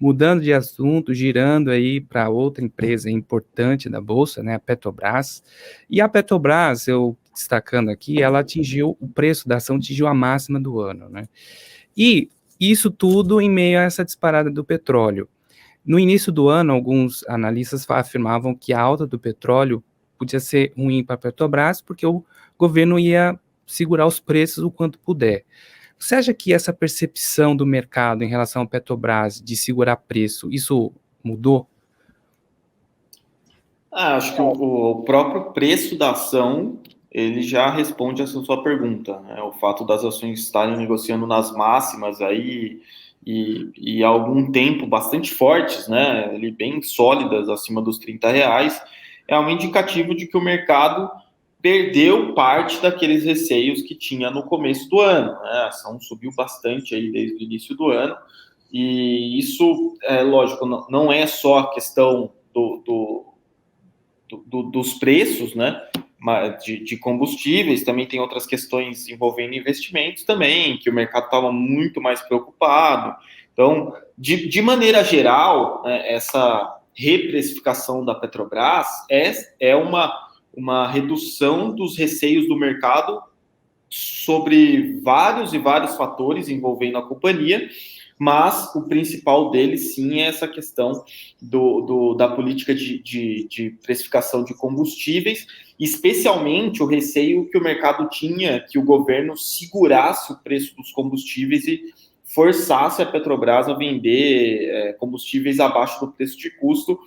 Mudando de assunto, girando aí para outra empresa importante da bolsa, né, a Petrobras. E a Petrobras, eu destacando aqui, ela atingiu o preço da ação atingiu a máxima do ano, né? E isso tudo em meio a essa disparada do petróleo. No início do ano, alguns analistas afirmavam que a alta do petróleo podia ser ruim para a Petrobras, porque o governo ia segurar os preços o quanto puder. Você acha que essa percepção do mercado em relação à Petrobras de segurar preço, isso mudou? Acho que o próprio preço da ação, ele já responde essa sua pergunta, né? O fato das ações estarem negociando nas máximas aí e há algum tempo bastante fortes, né? Ali bem sólidas, acima dos R$ 30, é um indicativo de que o mercado perdeu parte daqueles receios que tinha no começo do ano, né? A ação subiu bastante aí desde o início do ano, e isso, é lógico, não é só a questão dos preços, né, de combustíveis, também tem outras questões envolvendo investimentos também, que o mercado estava muito mais preocupado. Então, de maneira geral, né, essa reprecificação da Petrobras é uma redução dos receios do mercado sobre vários e vários fatores envolvendo a companhia, mas o principal deles, sim, é essa questão da política de precificação de combustíveis, especialmente o receio que o mercado tinha que o governo segurasse o preço dos combustíveis e forçasse a Petrobras a vender combustíveis abaixo do preço de custo.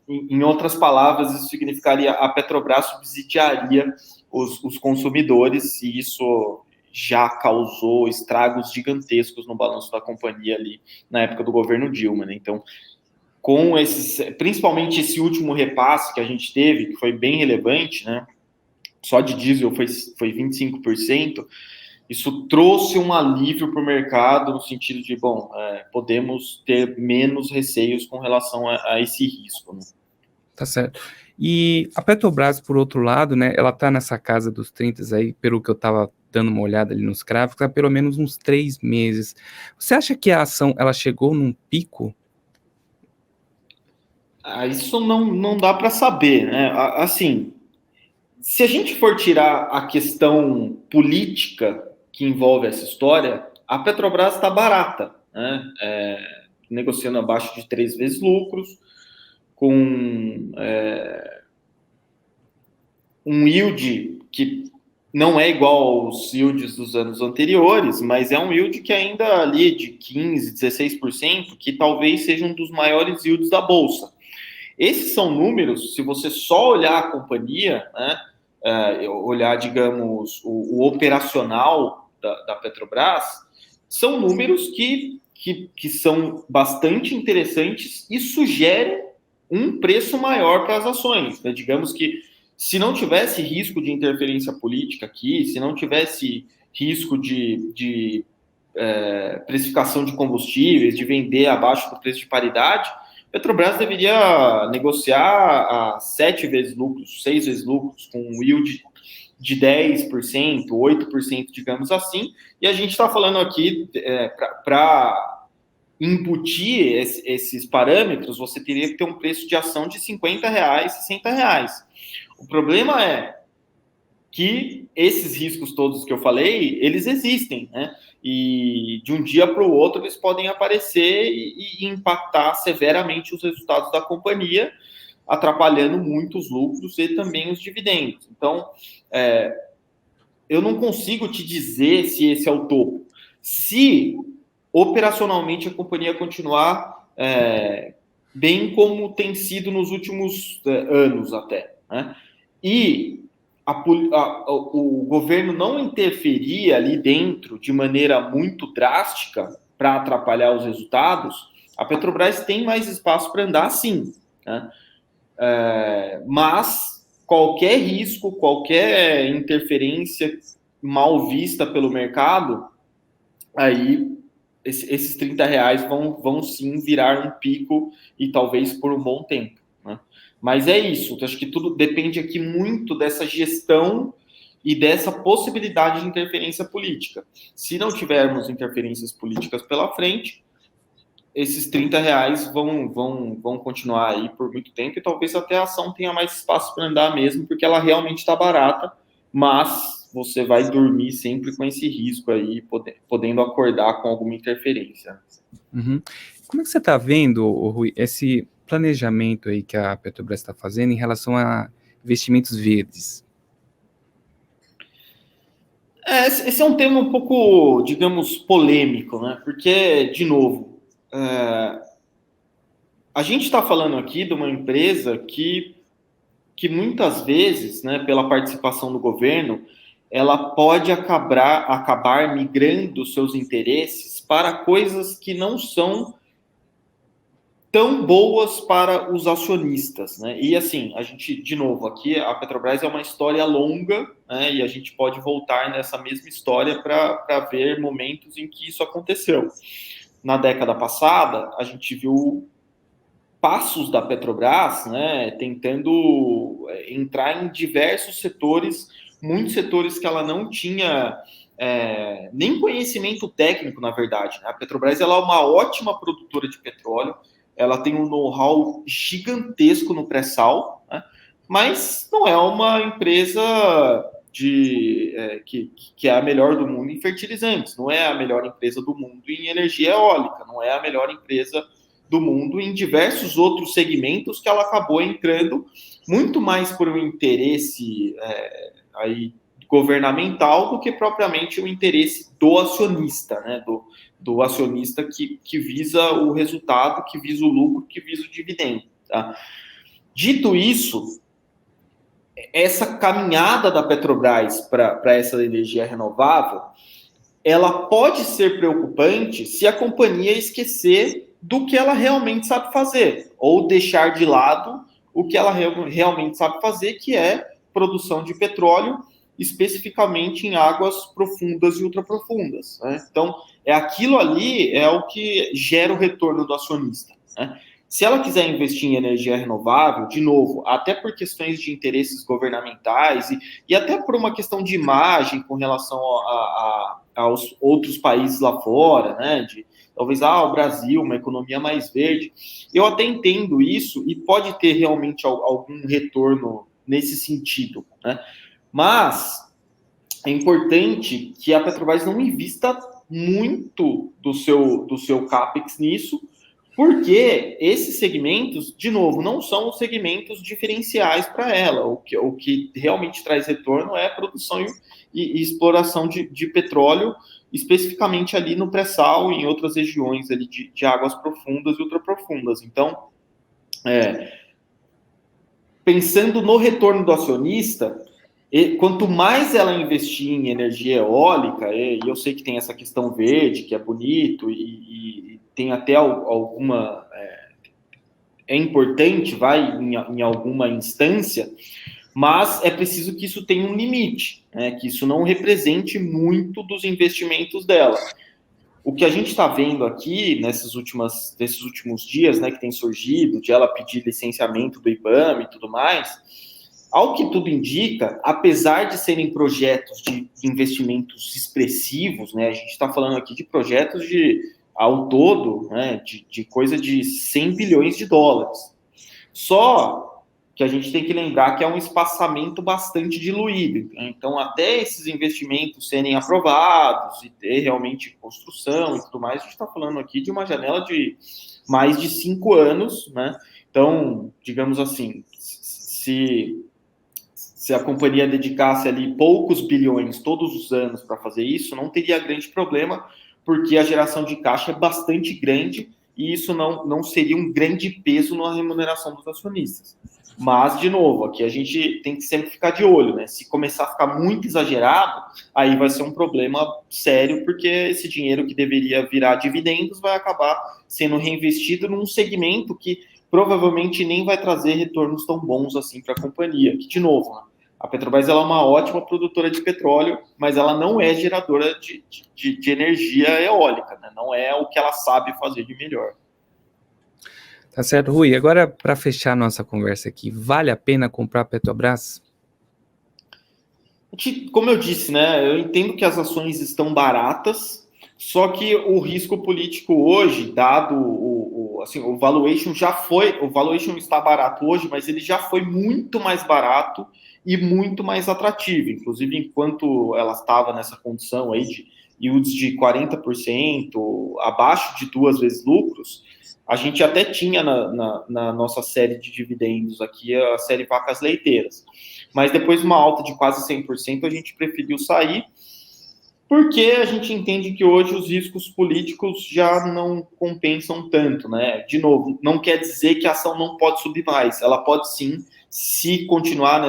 Em outras palavras, isso significaria a Petrobras subsidiaria os consumidores, e isso já causou estragos gigantescos no balanço da companhia ali na época do governo Dilma, né? Então, com principalmente esse último repasse que a gente teve, que foi bem relevante, né? Só de diesel foi 25%, isso trouxe um alívio para o mercado no sentido de, podemos ter menos receios com relação a esse risco, né? Tá certo. E a Petrobras, por outro lado, né, ela tá nessa casa dos 30 aí, pelo que eu estava dando uma olhada ali nos gráficos, há pelo menos uns 3 meses. Você acha que a ação, ela chegou num pico? Isso não dá para saber, né? Assim, se a gente for tirar a questão política que envolve essa história, a Petrobras está barata, né? Negociando abaixo de 3 vezes lucros, com um yield que não é igual aos yields dos anos anteriores, mas é um yield que ainda ali de 15%, 16%, que talvez seja um dos maiores yields da Bolsa. Esses são números, se você só olhar a companhia, né, olhar, digamos, o operacional da Petrobras, são números que são bastante interessantes e sugerem um preço maior para as ações, né? Digamos que se não tivesse risco de interferência política aqui, se não tivesse risco de precificação de combustíveis, de vender abaixo do preço de paridade, Petrobras deveria negociar a 7 vezes lucros, 6 vezes lucros, com um yield de 10%, 8%, digamos assim, e a gente está falando aqui para imputir esses parâmetros, você teria que ter um preço de ação de R$50, R$60. O problema é que esses riscos todos que eu falei, eles existem, né? E de um dia para o outro eles podem aparecer e impactar severamente os resultados da companhia, atrapalhando muito os lucros e também os dividendos. Então, eu não consigo te dizer se esse é o topo. Se operacionalmente a companhia continuar bem como tem sido nos últimos anos até, né? E o governo não interferir ali dentro de maneira muito drástica para atrapalhar os resultados, a Petrobras tem mais espaço para andar sim, né? Mas qualquer risco, qualquer interferência mal vista pelo mercado, aí esses R$30 vão sim virar um pico e talvez por um bom tempo, né? Mas é isso, eu acho que tudo depende aqui muito dessa gestão e dessa possibilidade de interferência política. Se não tivermos interferências políticas pela frente, esses R$ 30 vão continuar aí por muito tempo e talvez até a ação tenha mais espaço para andar mesmo, porque ela realmente está barata, mas você vai dormir sempre com esse risco aí, podendo acordar com alguma interferência. Uhum. Como é que você está vendo, Rui, esse planejamento aí que a Petrobras está fazendo em relação a investimentos verdes? Esse é um tema um pouco, digamos, polêmico, né? Porque, de novo, a gente está falando aqui de uma empresa que muitas vezes, né, pela participação do governo, ela pode acabar migrando seus interesses para coisas que não são tão boas para os acionistas, né? E assim, a gente, de novo, aqui a Petrobras é uma história longa, né? E a gente pode voltar nessa mesma história para ver momentos em que isso aconteceu. Na década passada, a gente viu passos da Petrobras, né, tentando entrar em diversos setores, muitos setores que ela não tinha nem conhecimento técnico, na verdade. Né? A Petrobras ela é uma ótima produtora de petróleo, ela tem um know-how gigantesco no pré-sal, né? Mas não é uma empresa que é a melhor do mundo em fertilizantes, não é a melhor empresa do mundo em energia eólica, não é a melhor empresa do mundo em diversos outros segmentos que ela acabou entrando muito mais por um interesse aí governamental do que propriamente o interesse do acionista, né? Do acionista que visa o resultado, que visa o lucro, que visa o dividendo. Tá? Dito isso, essa caminhada da Petrobras para essa energia renovável, ela pode ser preocupante se a companhia esquecer do que ela realmente sabe fazer, ou deixar de lado o que ela realmente sabe fazer, que é produção de petróleo, especificamente em águas profundas e ultraprofundas. Né? Então, aquilo ali é o que gera o retorno do acionista. Né? Se ela quiser investir em energia renovável, de novo, até por questões de interesses governamentais e até por uma questão de imagem com relação aos outros países lá fora, né? De talvez o Brasil, uma economia mais verde. Eu até entendo isso e pode ter realmente algum retorno nesse sentido, né? Mas é importante que a Petrobras não invista muito do seu CAPEX nisso, porque esses segmentos, de novo, não são os segmentos diferenciais para ela. O que realmente traz retorno é a produção e exploração de petróleo, especificamente ali no pré-sal e em outras regiões ali de águas profundas e ultraprofundas. Então, pensando no retorno do acionista, quanto mais ela investir em energia eólica, e eu sei que tem essa questão verde, que é bonito, e tem até alguma... É importante, em alguma instância, mas é preciso que isso tenha um limite, né? Que isso não represente muito dos investimentos dela. O que a gente está vendo aqui nesses últimos dias, né, que tem surgido, de ela pedir licenciamento do IBAMA e tudo mais, ao que tudo indica, apesar de serem projetos de investimentos expressivos, né, a gente está falando aqui de projetos ao todo, né, de coisa de 100 bilhões de dólares. Só que a gente tem que lembrar que é um espaçamento bastante diluído. Então, até esses investimentos serem aprovados e ter realmente construção e tudo mais, a gente está falando aqui de uma janela de mais de 5 anos, né? Então, digamos assim, se a companhia dedicasse ali poucos bilhões todos os anos para fazer isso, não teria grande problema, porque a geração de caixa é bastante grande e isso não seria um grande peso na remuneração dos acionistas. Mas, de novo, aqui a gente tem que sempre ficar de olho, né? Se começar a ficar muito exagerado, aí vai ser um problema sério, porque esse dinheiro que deveria virar dividendos vai acabar sendo reinvestido num segmento que provavelmente nem vai trazer retornos tão bons assim para a companhia. Que, de novo, né? A Petrobras ela é uma ótima produtora de petróleo, mas ela não é geradora de energia eólica, né? Não é o que ela sabe fazer de melhor. Tá certo, Rui. Agora, para fechar nossa conversa aqui, vale a pena comprar a Petrobras? Como eu disse, né? Eu entendo que as ações estão baratas, Só que o risco político hoje, dado assim, o valuation o valuation está barato hoje, mas ele já foi muito mais barato e muito mais atrativo. Inclusive, enquanto ela estava nessa condição aí de yields de 40%, abaixo de 2 vezes lucros, a gente até tinha na nossa série de dividendos aqui, a série vacas leiteiras. Mas depois de uma alta de quase 100%, a gente preferiu sair, porque a gente entende que hoje os riscos políticos já não compensam tanto, né? De novo, não quer dizer que a ação não pode subir mais. Ela pode sim, se continuar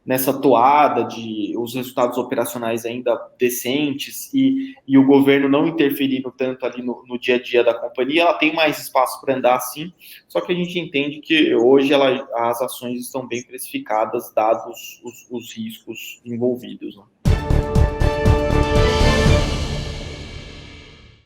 nessa toada de os resultados operacionais ainda decentes e o governo não interferindo tanto ali no dia a dia da companhia, ela tem mais espaço para andar sim, só que a gente entende que hoje as ações estão bem precificadas, dados os riscos envolvidos, né?